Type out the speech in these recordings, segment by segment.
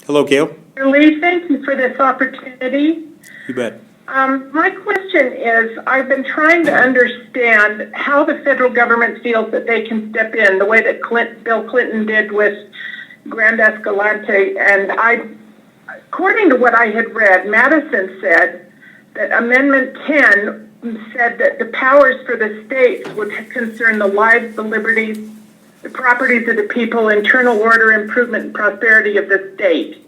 Hello, Gail. Lee, thank you for this opportunity. You bet. My question is, I've been trying to understand how the federal government feels that they can step in the way that Bill Clinton did with Grand Escalante. And according to what I had read, Madison said that Amendment 10 said that the powers for the states would concern the lives, the liberties, the properties of the people, internal order, improvement, and prosperity of the state.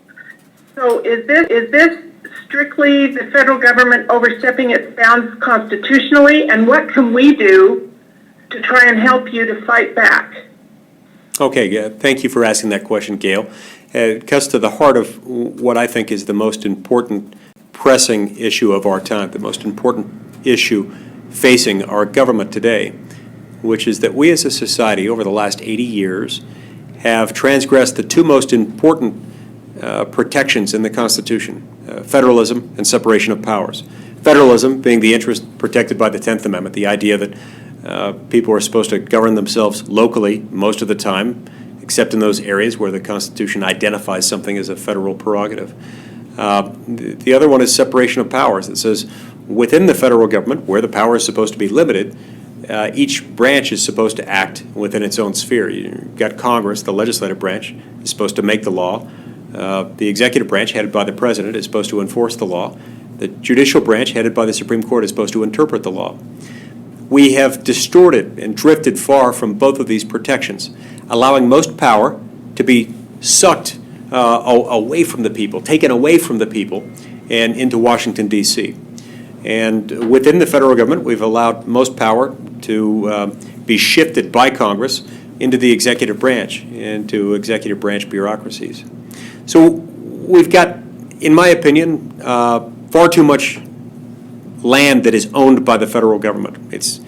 So is this strictly the federal government overstepping its bounds constitutionally? And what can we do to try and help you to fight back? Okay, thank you for asking that question, Gail. It cuts to the heart of what I think is the most important pressing issue of our time, the most important issue facing our government today, which is that we as a society over the last 80 years have transgressed the two most important protections in the Constitution, federalism and separation of powers. Federalism being the interest protected by the 10th Amendment, the idea that people are supposed to govern themselves locally most of the time, except in those areas where the Constitution identifies something as a federal prerogative. The other one is separation of powers. It says within the federal government, where the power is supposed to be limited, each branch is supposed to act within its own sphere. You've got Congress, the legislative branch, is supposed to make the law. The executive branch, headed by the president, is supposed to enforce the law. The judicial branch, headed by the Supreme Court, is supposed to interpret the law. We have distorted and drifted far from both of these protections, allowing most power to be sucked away from the people, taken away from the people, and into Washington, D.C. And within the federal government, we've allowed most power to be shifted by Congress into the executive branch, into executive branch bureaucracies. So we've got, in my opinion, far too much land that is owned by the federal government. It's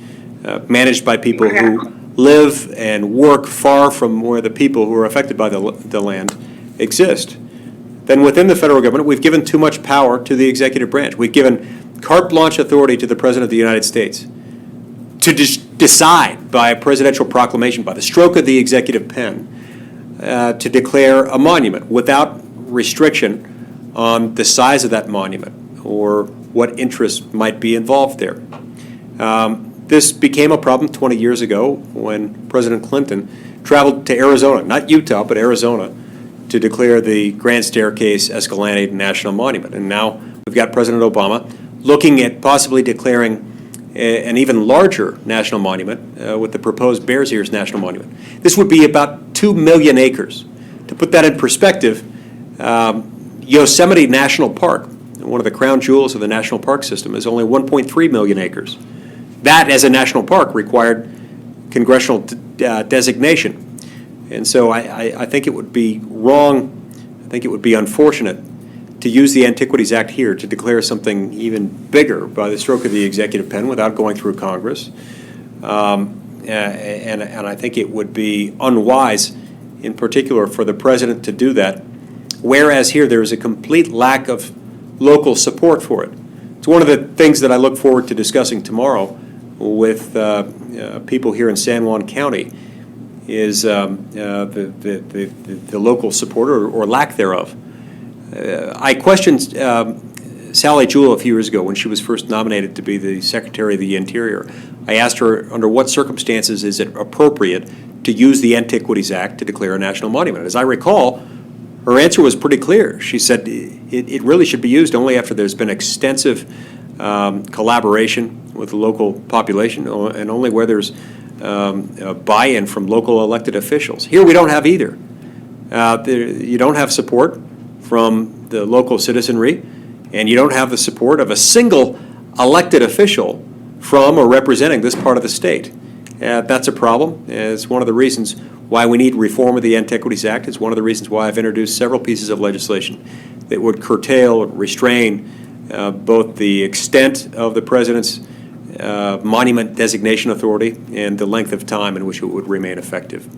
managed by people who live and work far from where the people who are affected by the land exist. Then within the federal government, we've given too much power to the executive branch. We've given carte blanche authority to the President of the United States to decide by a presidential proclamation, by the stroke of the executive pen, to declare a monument without restriction on the size of that monument or what interests might be involved there. This became a problem 20 years ago when President Clinton traveled to Arizona, not Utah, but Arizona, to declare the Grand Staircase Escalante National Monument. And now we've got President Obama looking at possibly declaring an even larger national monument with the proposed Bears Ears National Monument. This would be about 2 million acres. To put that in perspective, Yosemite National Park, one of the crown jewels of the national park system, is only 1.3 million acres. That, as a national park, required congressional designation. And so I think it would be wrong, I think it would be unfortunate to use the Antiquities Act here to declare something even bigger by the stroke of the executive pen without going through Congress. And I think it would be unwise, in particular, for the president to do that, whereas here there is a complete lack of local support for it. It's one of the things that I look forward to discussing tomorrow with people here in San Juan County is the local support or lack thereof. I questioned Sally Jewell a few years ago when she was first nominated to be the Secretary of the Interior. I asked her under what circumstances is it appropriate to use the Antiquities Act to declare a national monument. As I recall, her answer was pretty clear. She said it really should be used only after there's been extensive collaboration with the local population and only where there's buy-in from local elected officials. Here we don't have either. You don't have support from the local citizenry, and you don't have the support of a single elected official from or representing this part of the state. That's a problem. It's one of the reasons why we need reform of the Antiquities Act. It's one of the reasons why I've introduced several pieces of legislation that would curtail, restrain both the extent of the president's monument designation authority and the length of time in which it would remain effective.